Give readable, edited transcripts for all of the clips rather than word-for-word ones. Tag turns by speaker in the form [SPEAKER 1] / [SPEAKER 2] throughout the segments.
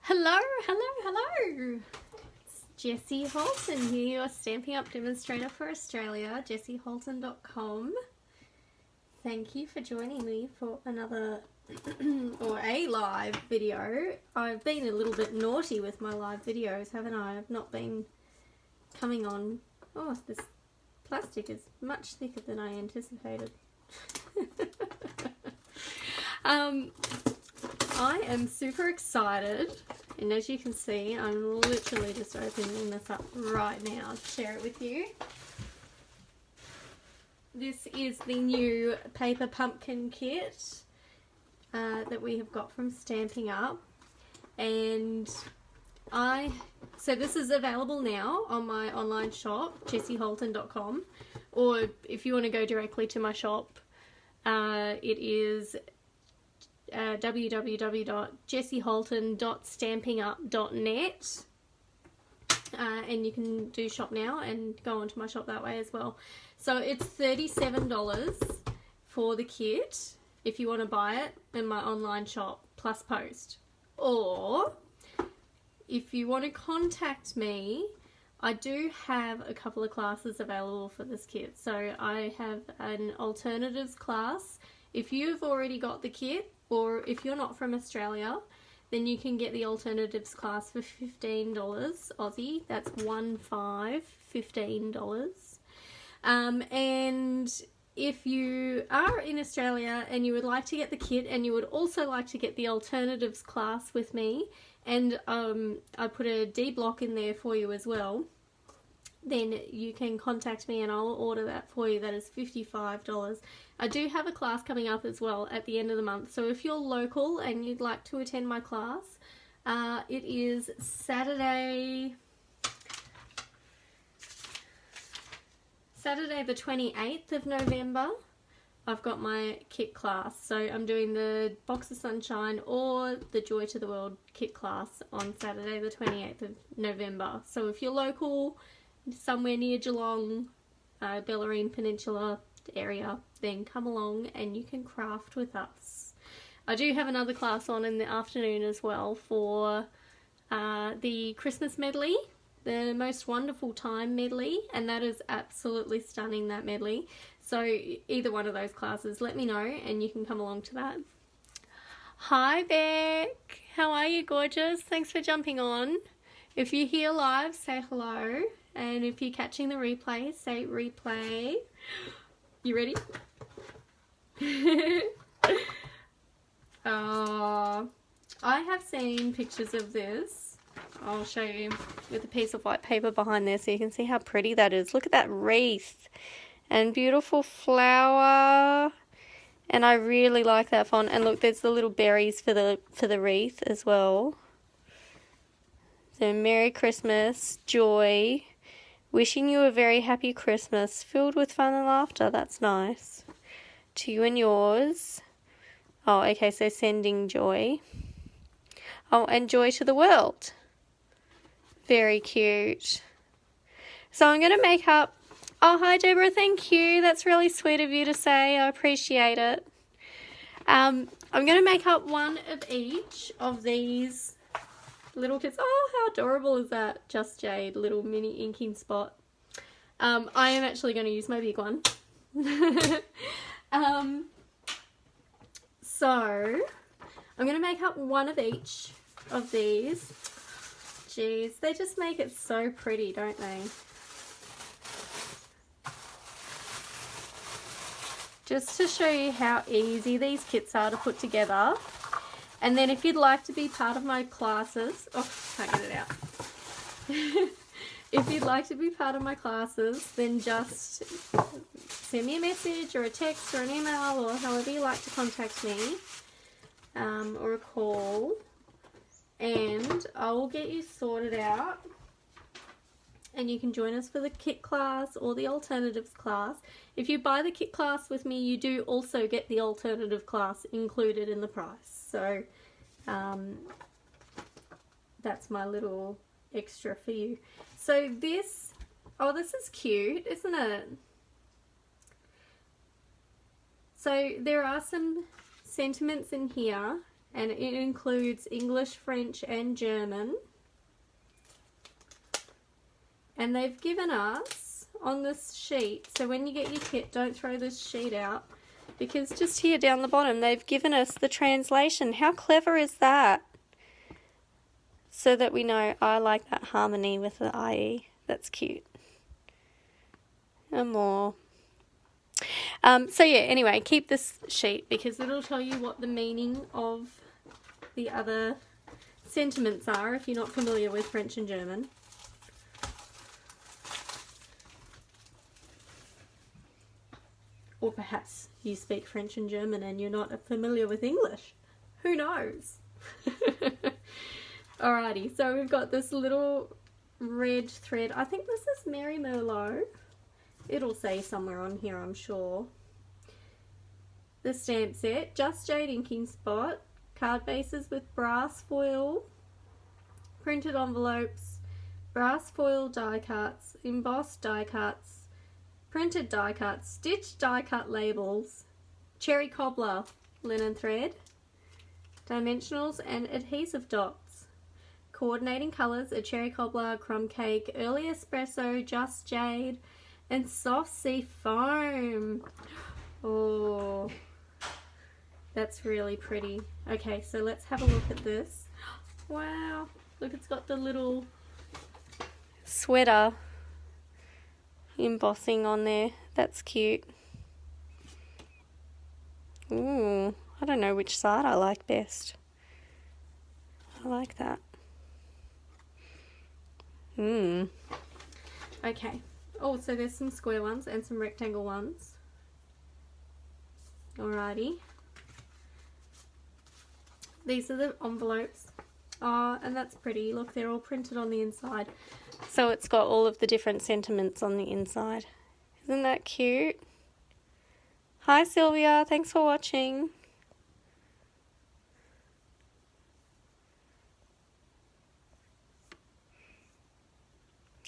[SPEAKER 1] Hello, hello, hello. It's Jessie Holton here, your Stampin' Up demonstrator for Australia, jessieholton.com. Thank you for joining me for another or a live video. I've been a little bit naughty with my live videos, haven't I? I've not been coming on. Oh, this plastic is much thicker than I anticipated. I am super excited, and as you can see, I'm literally just opening this up right now to share it with you. This is the new paper pumpkin kit that we have got from Stampin' Up, and so this is available now on my online shop, jessieholton.com, or if you want to go directly to my shop, it is www.jessieholton.stampinup.net, and you can do shop now and go onto my shop that way as well. So it's $37 for the kit if you want to buy it in my online shop plus post, or if you want to contact me, I do have a couple of classes available for this kit. So I have an alternatives class. If you've already got the kit, or if you're not from Australia, then you can get the alternatives class for $15 Aussie. That's $15. And if you are in Australia and you would like to get the kit and you would also like to get the alternatives class with me, and I put a D block in there for you as well, then you can contact me and I'll order that for you. That is $55. I do have a class coming up as well at the end of the month. So if you're local and you'd like to attend my class, it is Saturday the 28th of November. I've got my kit class. So I'm doing the Box of Sunshine or the Joy to the World kit class on Saturday the 28th of November. So if you're local, somewhere near Geelong, Bellarine Peninsula area, then come along and you can craft with us. I do have another class on in the afternoon as well for the Christmas medley, the Most Wonderful Time medley, and that is absolutely stunning, that medley. So either one of those classes, let me know and you can come along to that. Hi Beck, how are you, gorgeous? Thanks for jumping on. If you're here live, say hello. And if you're catching the replay, say replay. You ready? I have seen pictures of this. I'll show you with a piece of white paper behind there so you can see how pretty that is. Look at that wreath and beautiful flower. And I really like that font. And look, there's the little berries for the wreath as well. So Merry Christmas, joy. Wishing you a very happy Christmas, filled with fun and laughter. That's nice. To you and yours. Oh, okay, so sending joy. Oh, and joy to the world. Very cute. So I'm going to make up... Oh, hi, Deborah. Thank you. That's really sweet of you to say. I appreciate it. I'm going to make up one of each of these little kids. Oh, how adorable is that? Just Jade, little mini inking spot. I am actually going to use my big one. So I'm going to make up one of each of these. Jeez, they just make it so pretty, don't they? Just to show you how easy these kits are to put together. And then if you'd like to be part of my classes, oh, can't get it out. If you'd like to be part of my classes, then just send me a message or a text or an email or however you like to contact me, or a call, and I will get you sorted out. And you can join us for the kit class or the alternatives class. If you buy the kit class with me, you do also get the alternative class included in the price. So that's my little extra for you. So this, oh, this is cute, isn't it? So there are some sentiments in here, and it includes English, French and German. And they've given us on this sheet, so when you get your kit, don't throw this sheet out, because just here down the bottom they've given us the translation. How clever is that? So that we know. I like that harmony with the IE. That's cute. And more. So yeah, anyway, keep this sheet because it'll tell you what the meaning of the other sentiments are if you're not familiar with French and German. Or perhaps you speak French and German and you're not familiar with English. Who knows? Alrighty, so we've got this little red thread. I think this is Mary Merlot. It'll say somewhere on here, I'm sure. The stamp set, Just Jade inking spot, card bases with brass foil, printed envelopes, brass foil die cuts, embossed die cuts, printed die cuts, stitched die cut labels, cherry cobbler linen thread, dimensionals and adhesive dots, coordinating colours, a cherry cobbler, crumb cake, early espresso, Just Jade, and soft sea foam. Oh, that's really pretty. Okay, so let's have a look at this. Wow, look, it's got the little sweater embossing on there. That's cute. Ooh, I don't know which side I like best. I like that. Okay. Oh, so there's some square ones and some rectangle ones. Alrighty. These are the envelopes. Oh, and that's pretty. Look, they're all printed on the inside. So it's got all of the different sentiments on the inside. Isn't that cute? Hi Sylvia, thanks for watching.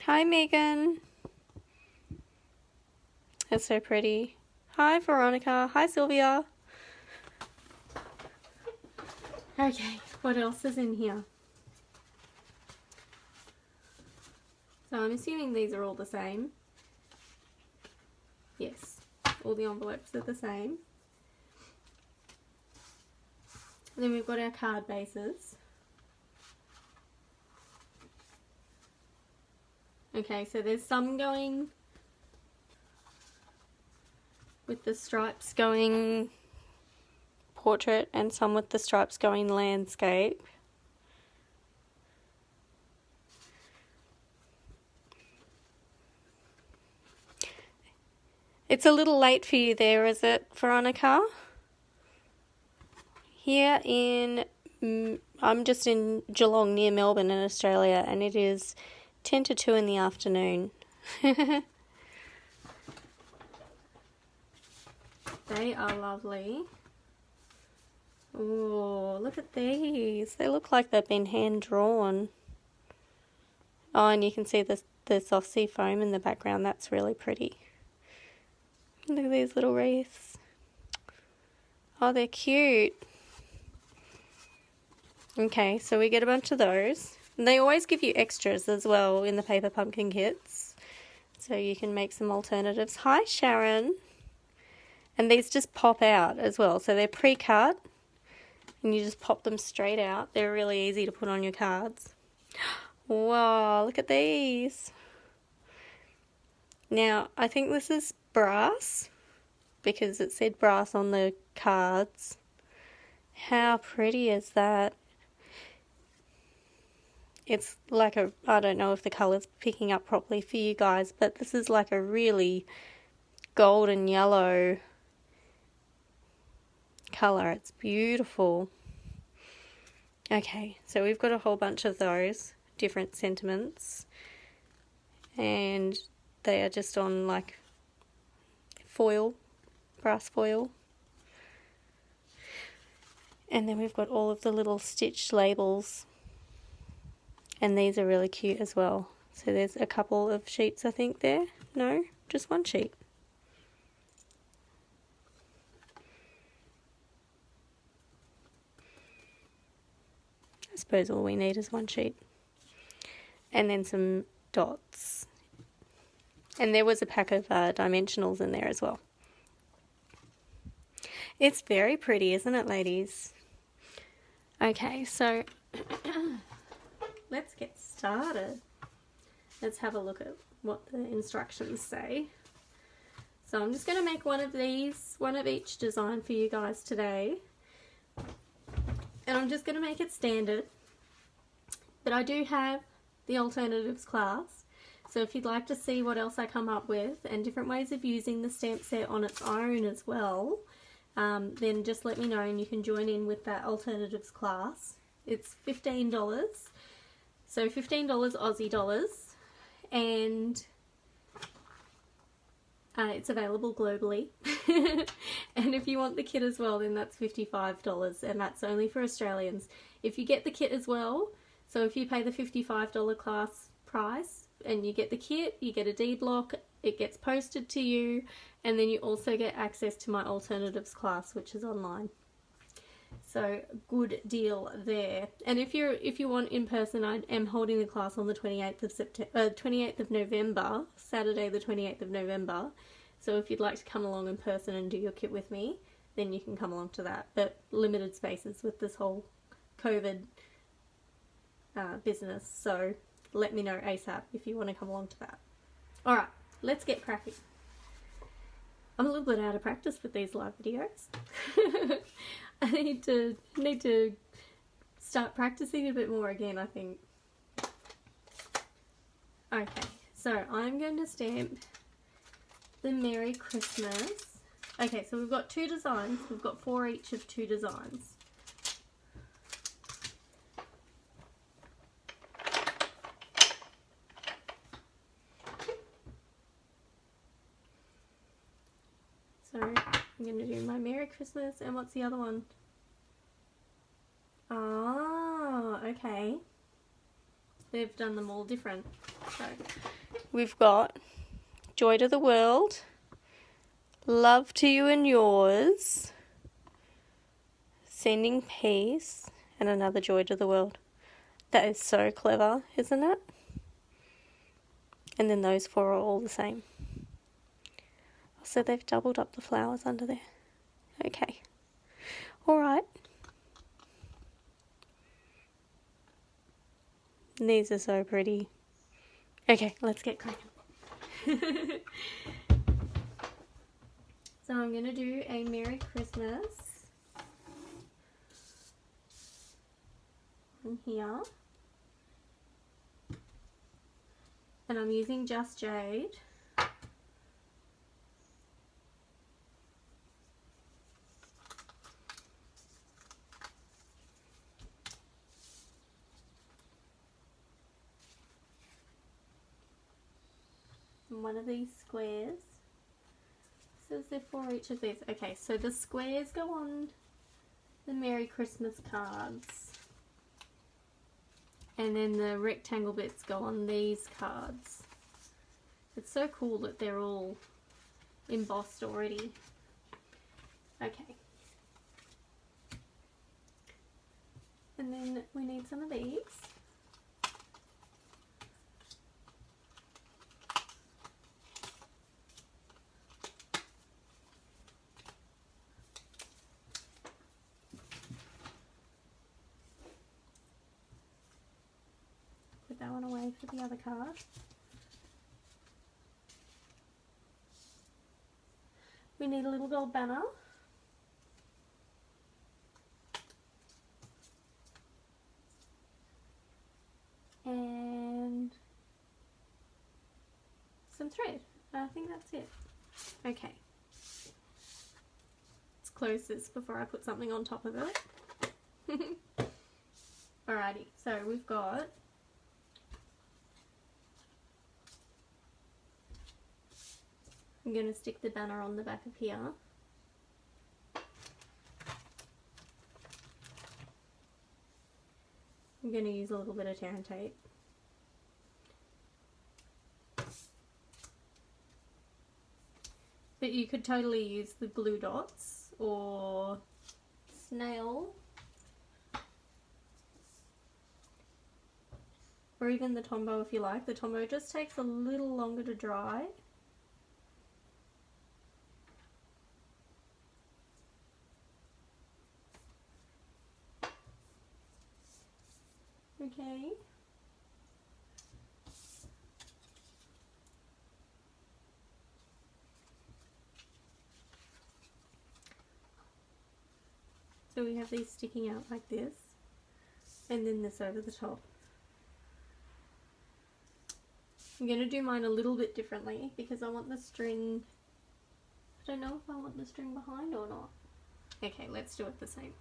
[SPEAKER 1] Hi Megan. That's so pretty. Hi Veronica. Hi Sylvia. Okay, what else is in here? So I'm assuming these are all the same. Yes, all the envelopes are the same. And then we've got our card bases. Okay, so there's some going with the stripes going portrait and some with the stripes going landscape. It's a little late for you there, is it, Veronica? Here in, I'm just in Geelong near Melbourne in Australia, and it is 10 to 2 in the afternoon. They are lovely. Oh, look at these. They look like they've been hand drawn. Oh, and you can see the soft sea foam in the background. That's really pretty. Look at these little wreaths. Oh, they're cute. Okay, so we get a bunch of those. And they always give you extras as well in the paper pumpkin kits. So you can make some alternatives. Hi, Sharon. And these just pop out as well. So they're pre-cut. And you just pop them straight out. They're really easy to put on your cards. Wow, look at these. Now, I think this is brass, because it said brass on the cards. How pretty is that? It's like a, I don't know if the colour's picking up properly for you guys, but this is like a really golden yellow colour. It's beautiful. Okay, so we've got a whole bunch of those different sentiments, and they are just on like foil, brass foil. And then we've got all of the little stitched labels, and these are really cute as well. So there's a couple of sheets, I think, there. No, just one sheet. suppose all we need is one sheet. And then some dots. And there was a pack of dimensionals in there as well. It's very pretty, isn't it, ladies? Okay, so let's get started. Let's have a look at what the instructions say. So I'm just going to make one of these, one of each design for you guys today. And I'm just going to make it standard. But I do have the alternatives class. So if you'd like to see what else I come up with and different ways of using the stamp set on its own as well, then just let me know and you can join in with that alternatives class. It's $15. So $15 Aussie dollars. And it's available globally. And if you want the kit as well, then that's $55, and that's only for Australians. If you get the kit as well, so if you pay the $55 class price and you get the kit, you get a D block, it gets posted to you, and then you also get access to my alternatives class, which is online. So good deal there. And if you want in person, I am holding the class on the 28th of November, Saturday the 28th of November. So if you'd like to come along in person and do your kit with me, then you can come along to that. But limited spaces with this whole COVID business. So let me know ASAP if you want to come along to that. Alright, let's get cracking. I'm a little bit out of practice with these live videos. I need to start practicing a bit more again, I think. Okay, so I'm going to stamp the Merry Christmas. Okay, so we've got 2 designs. We've got 4 each of 2 designs. So I'm going to do my Merry Christmas, and what's the other one? Oh, okay. They've done them all different. So we've got Joy to the World, Love to You and Yours, Sending Peace, and another Joy to the World. That is so clever, isn't it? And then those 4 are all the same. So they've doubled up the flowers under there. Okay. Alright. These are so pretty. Okay, let's get cracking. So I'm going to do a Merry Christmas in here. And I'm using Just Jade. One of these squares. So is there 4 each of these? Okay, so the squares go on the Merry Christmas cards. And then the rectangle bits go on these cards. It's so cool that they're all embossed already. Okay. And then we need some of these. That one away for the other card. We need a little gold banner. And some thread. I think that's it. Okay. Let's close this before I put something on top of it. Alrighty, so we've got I'm going to stick the banner on the back of here. I'm going to use a little bit of tear and tape. But you could totally use the glue dots or snail or even the Tombow if you like. The Tombow just takes a little longer to dry. Okay. So we have these sticking out like this, and then this over the top. I'm going to do mine a little bit differently because I want the string, I don't know if I want the string behind or not. Okay, let's do it the same.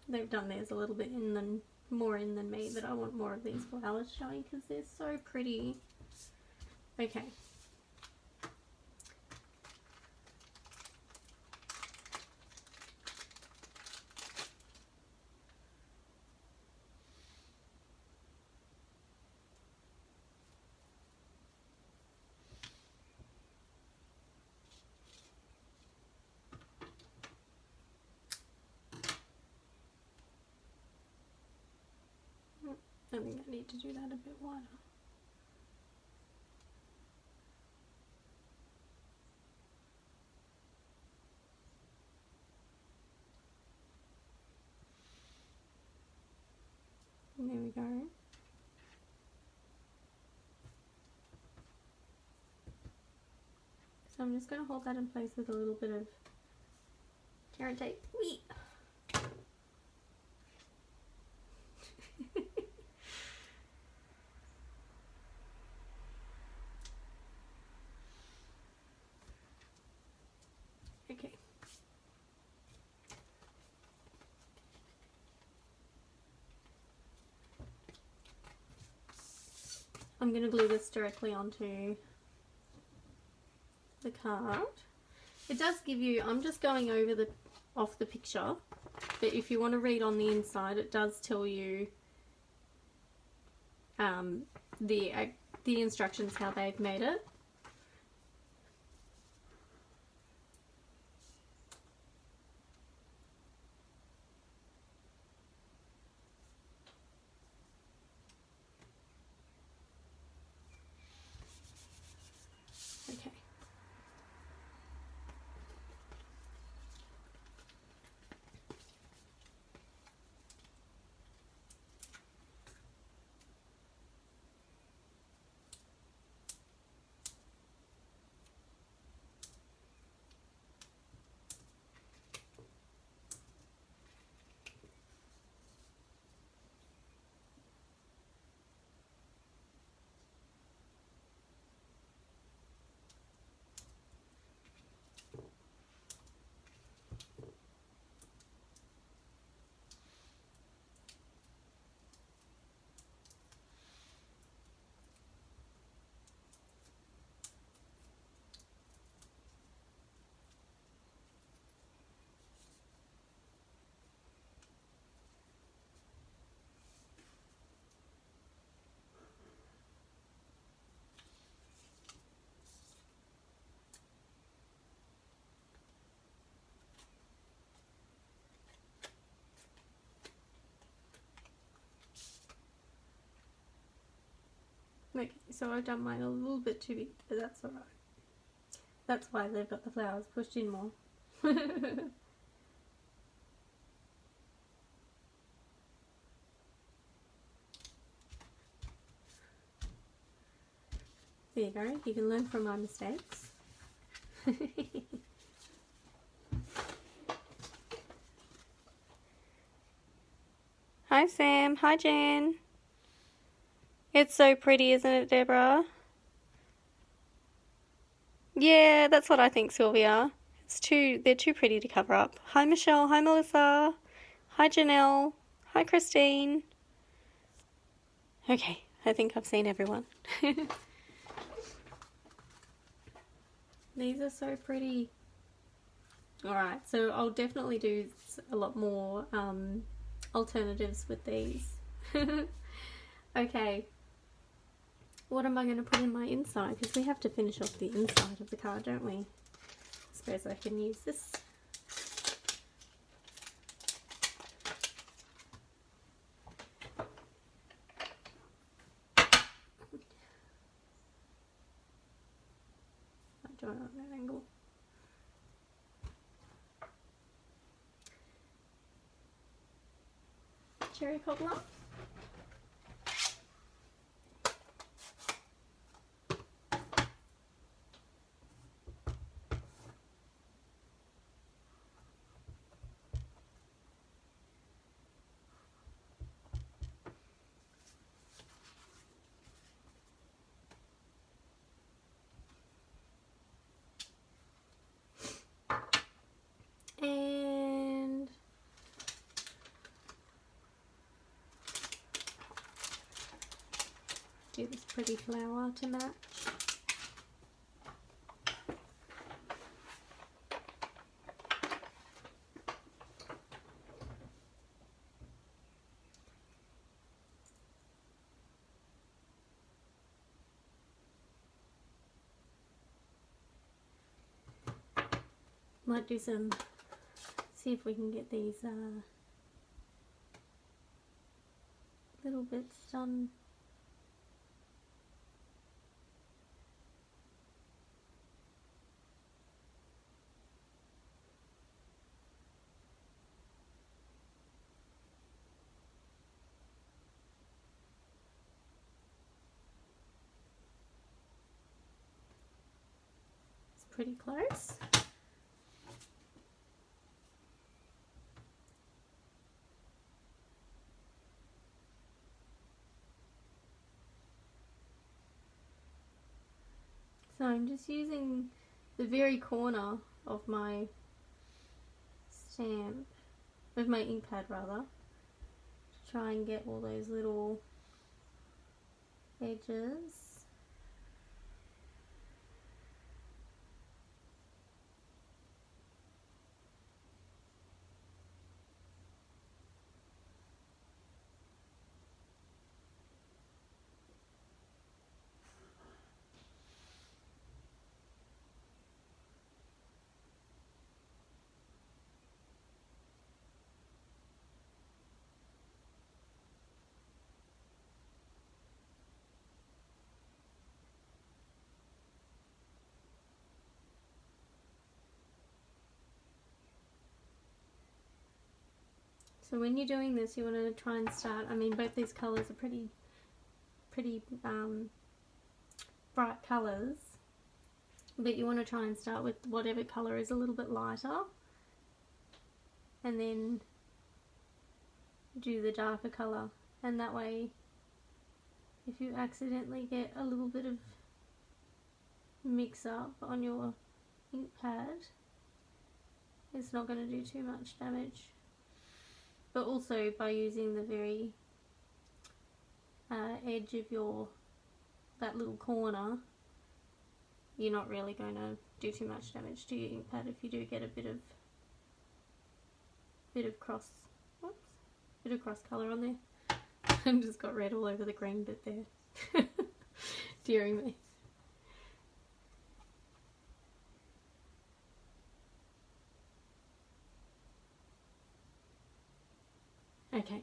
[SPEAKER 1] They've done theirs a little bit more in than me, but I want more of these flowers showing because they're so pretty. Okay. I think I need to do that a bit wider. And there we go. So I'm just going to hold that in place with a little bit of carrot tape. Whee! Okay. I'm going to glue this directly onto the card. It does give you, I'm just going over off the picture, but if you want to read on the inside, it does tell you the instructions, how they've made it. Okay. Okay, so I've done mine a little bit too big, but that's alright. That's why they've got the flowers pushed in more. There you go, you can learn from my mistakes. Hi Sam, hi Jen. It's so pretty, isn't it, Deborah? Yeah, that's what I think, Sylvia. They're too pretty to cover up. Hi Michelle, hi Melissa, hi Janelle, hi Christine. Okay, I think I've seen everyone. These are so pretty. Alright, so I'll definitely do a lot more alternatives with these. Okay, what am I going to put in my inside? Because we have to finish off the inside of the card, don't we? I suppose I can use this. I'll do it on that angle. Cherry cobbler. And do this pretty flower to match. Might do some, see if we can get these little bits done. It's pretty close. So I'm just using the very corner of my stamp, of my ink pad rather, to try and get all those little edges. So when you're doing this, you want to try and start, I mean, both these colours are pretty bright colours, but you want to try and start with whatever colour is a little bit lighter, and then do the darker colour, and that way if you accidentally get a little bit of mix up on your ink pad, it's not going to do too much damage. But also by using the very edge of that little corner, you're not really going to do too much damage to your ink pad if you do get a bit of cross colour on there. I've just got red all over the green bit there. Dearie me. Okay.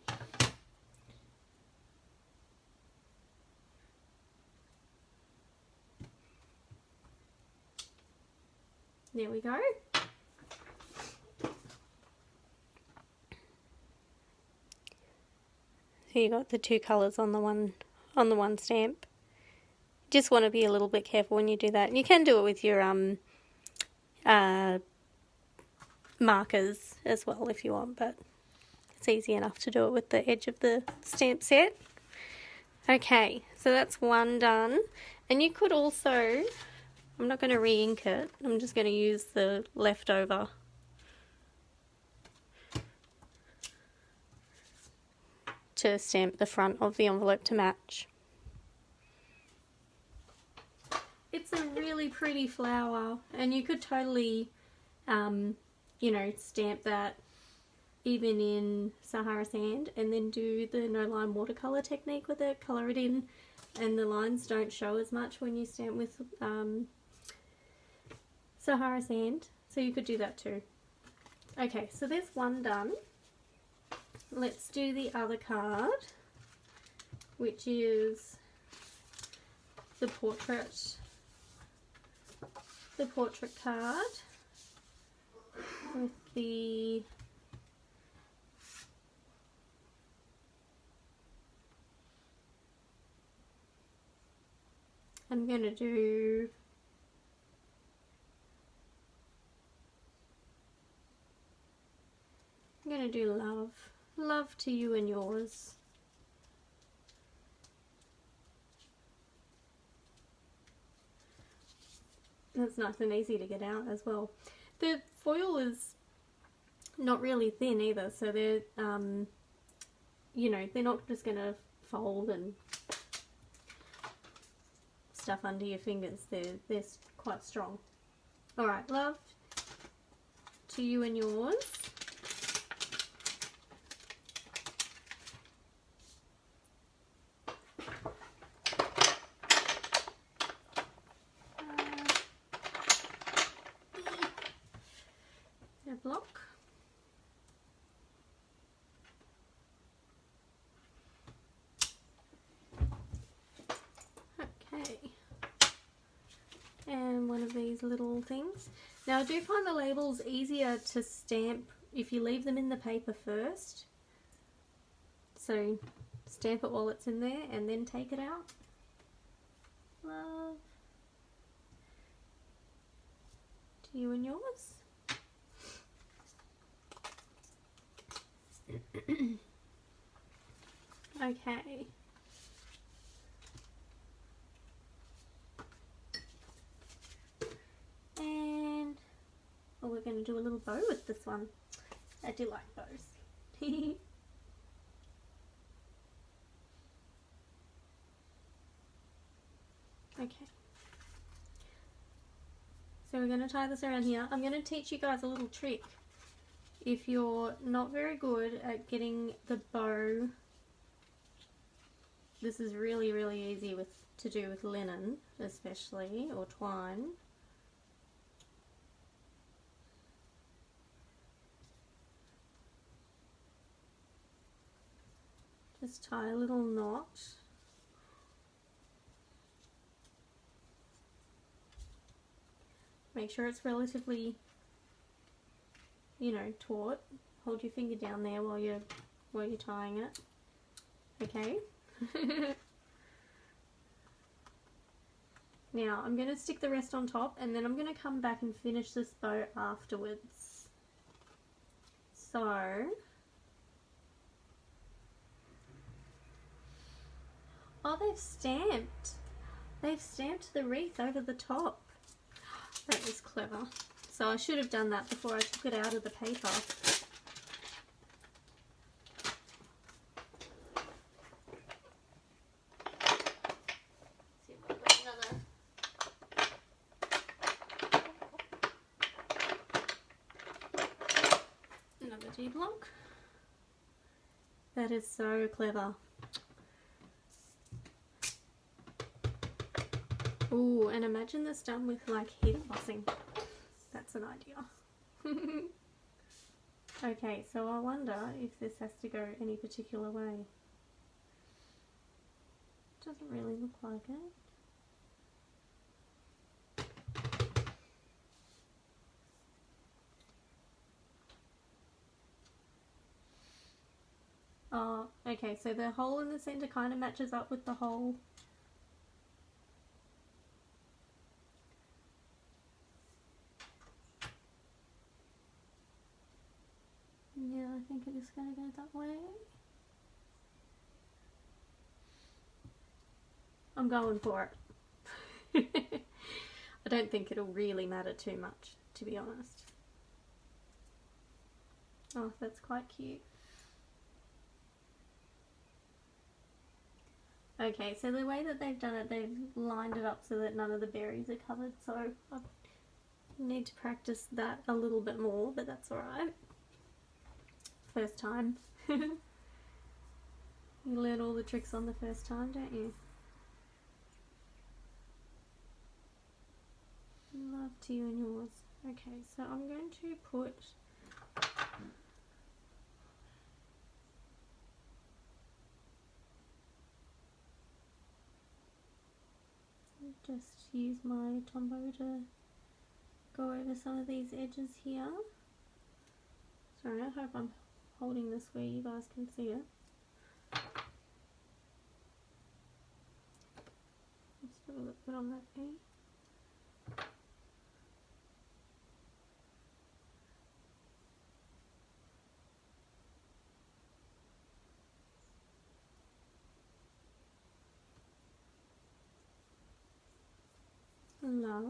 [SPEAKER 1] There we go. So you got the two colours on the one stamp. Just want to be a little bit careful when you do that. And you can do it with your markers as well if you want, but it's easy enough to do it with the edge of the stamp set. Okay, so that's one done. And you could also, I'm not going to re-ink it, I'm just going to use the leftover to stamp the front of the envelope to match. It's a really pretty flower, and you could totally, you know, stamp that even in Sahara sand and then do the no line watercolor technique with it, color it in, and the lines don't show as much when you stamp with Sahara sand, so you could do that too. Okay, so there's one done. Let's do the other card, which is the portrait card with the I'm going to do love to you and yours. That's nice and easy to get out as well. The foil is not really thin either, so they're you know, they're not just going to fold and stuff under your fingers. They're quite strong. Alright, love to you and yours. A block. Okay. And one of these little things. Now I do find the labels easier to stamp if you leave them in the paper first. So stamp it while it's in there and then take it out. Love to you and yours. Okay. And we're going to do a little bow with this one. I do like bows. Okay. So we're going to tie this around here. I'm going to teach you guys a little trick. If you're not very good at getting the bow, this is really, really easy to do with linen, especially, or twine. Just tie a little knot. Make sure it's relatively, you know, taut. Hold your finger down there while you're tying it. Okay. Now I'm going to stick the rest on top, and then I'm going to come back and finish this bow afterwards. So, oh, they've stamped the wreath over the top. That is clever. So I should have done that before I took it out of the paper. See if I've got another G block. That is so clever. Ooh, and imagine this done with like heat embossing. That's an idea. Okay, so I wonder if this has to go any particular way. Doesn't really look like it. Oh, okay, so the hole in the center kind of matches up with the hole. think it is going to go that way. I'm going for it. I don't think it'll really matter too much, to be honest. Oh, that's quite cute. Okay, so the way that they've done it, they've lined it up so that none of the berries are covered, so I need to practice that a little bit more, but that's alright. First time. You learn all the tricks on the first time, don't you? Love to you and yours. Okay, so I'm going to put just use my Tombow to go over some of these edges here. Sorry, I hope I'm holding this where you guys can see it. Just a little bit on that there. Love.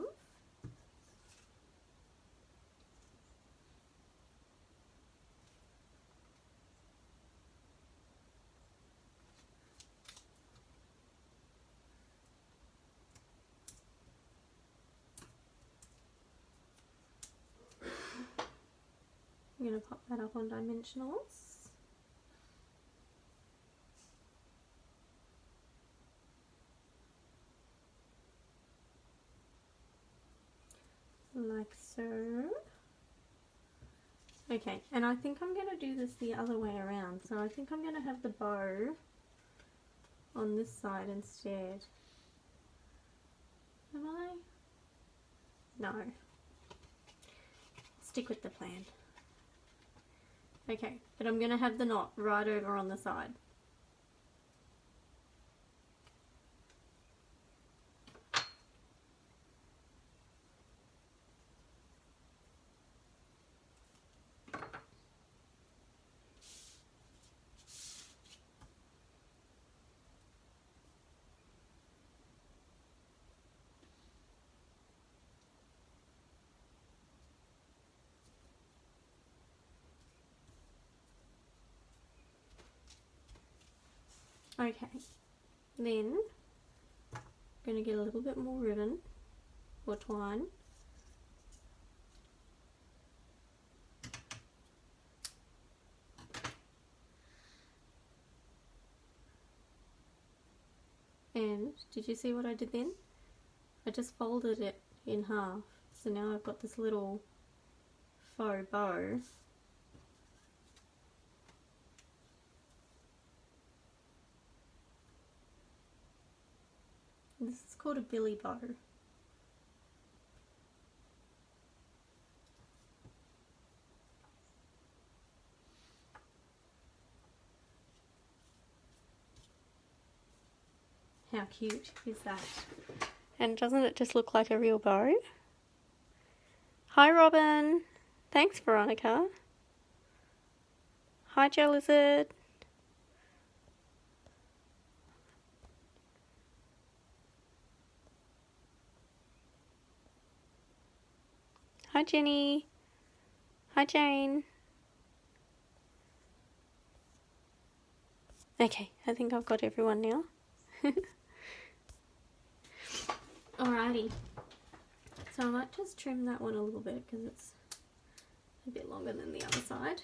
[SPEAKER 1] I'm going to pop that up on dimensionals. Like so. Okay, and I think I'm going to do this the other way around. So I think I'm going to have the bow on this side instead. Am I? No. Stick with the plan. Okay, but I'm going to have the knot right over on the side. Okay, then I'm going to get a little bit more ribbon or twine. And did you see what I did then? I just folded it in half. So now I've got this little faux bow. This is called a billy bow. How cute is that? And doesn't it just look like a real bow? Hi Robin. Thanks Veronica. Hi Gel Lizard. Hi Jenny. Hi Jane. Okay, I think I've got everyone now. Alrighty. So I might just trim that one a little bit because it's a bit longer than the other side.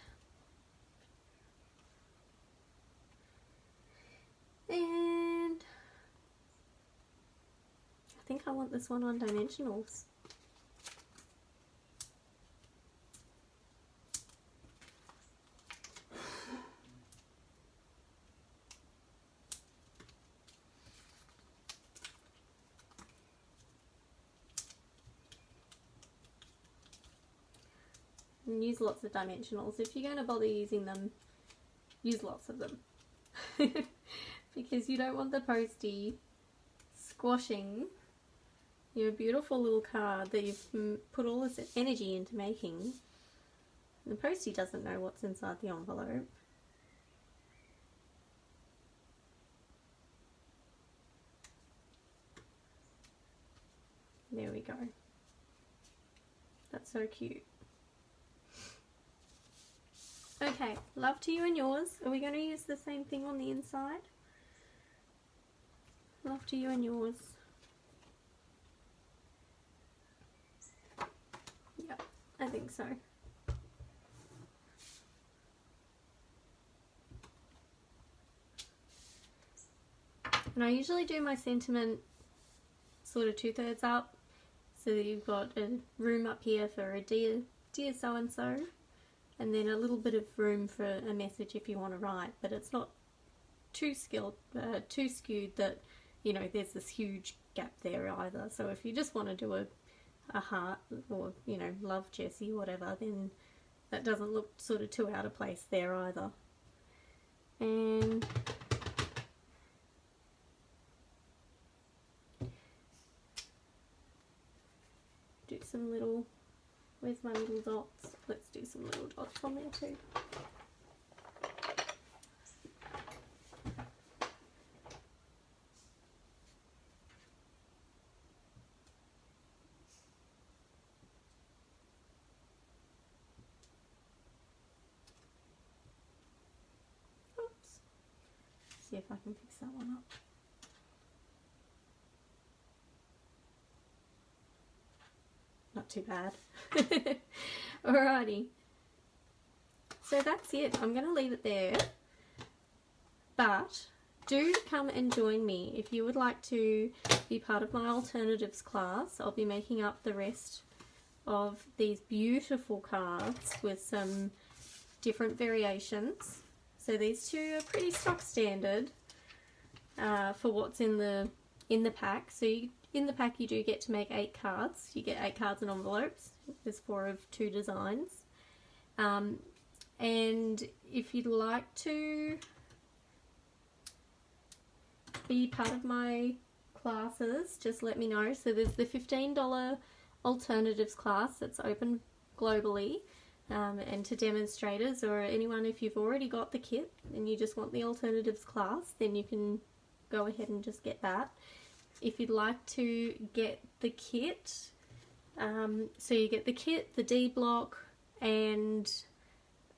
[SPEAKER 1] And I think I want this one on dimensionals. And use lots of dimensionals. If you're going to bother using them, use lots of them. Because you don't want the postie squashing your beautiful little card that you've put all this energy into making, The postie doesn't know what's inside the envelope. There we go. That's so cute. Okay, love to you and yours. Are we going to use the same thing on the inside? Love to you and yours. Yep, I think so. And I usually do my sentiment sort of 2/3 up, so that you've got a room up here for a dear so-and-so, and then a little bit of room for a message if you want to write, but it's not too skewed that, you know, there's this huge gap there either. So if you just want to do a heart, or, you know, love Jessie, whatever, then that doesn't look sort of too out of place there either. And do some little, where's my little dots? Let's do some little dots on there too. Oops. See if I can fix that one up. Not too bad. Alrighty. So that's it. I'm going to leave it there. But do come and join me if you would like to be part of my alternatives class. I'll be making up the rest of these beautiful cards with some different variations. So these two are pretty stock standard for what's in the pack. So in the pack you do get to make 8 cards. You get 8 cards in envelopes. There's 4 of 2 designs. And if you'd like to be part of my classes, just let me know. So there's the $15 alternatives class that's open globally, and to demonstrators or anyone. If you've already got the kit and you just want the alternatives class, then you can go ahead and just get that. If you'd like to get the kit, so you get the kit, the D block, and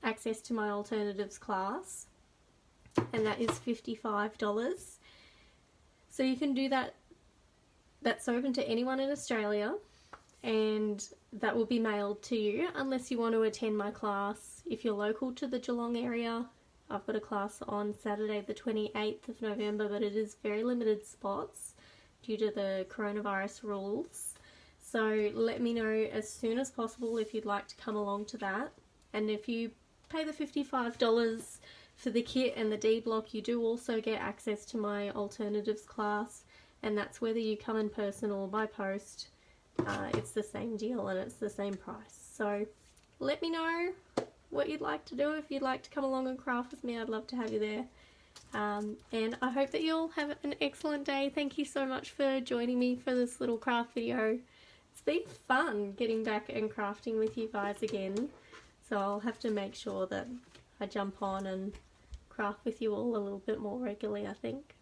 [SPEAKER 1] access to my alternatives class, and that is $55. So you can do that. That's open to anyone in Australia, and that will be mailed to you unless you want to attend my class. If you're local to the Geelong area, I've got a class on Saturday the 28th of November, but it is very limited spots due to the coronavirus rules. So let me know as soon as possible if you'd like to come along to that. And if you pay the $55 for the kit and the D block, you do also get access to my alternatives class, and that's whether you come in person or by post. It's the same deal and it's the same price. So let me know what you'd like to do. If you'd like to come along and craft with me, I'd love to have you there. And I hope that you'll have an excellent day. Thank you so much for joining me for this little craft video. It's been fun getting back and crafting with you guys again. So I'll have to make sure that I jump on and craft with you all a little bit more regularly, I think.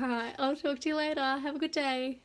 [SPEAKER 1] Alright, I'll talk to you later. Have a good day.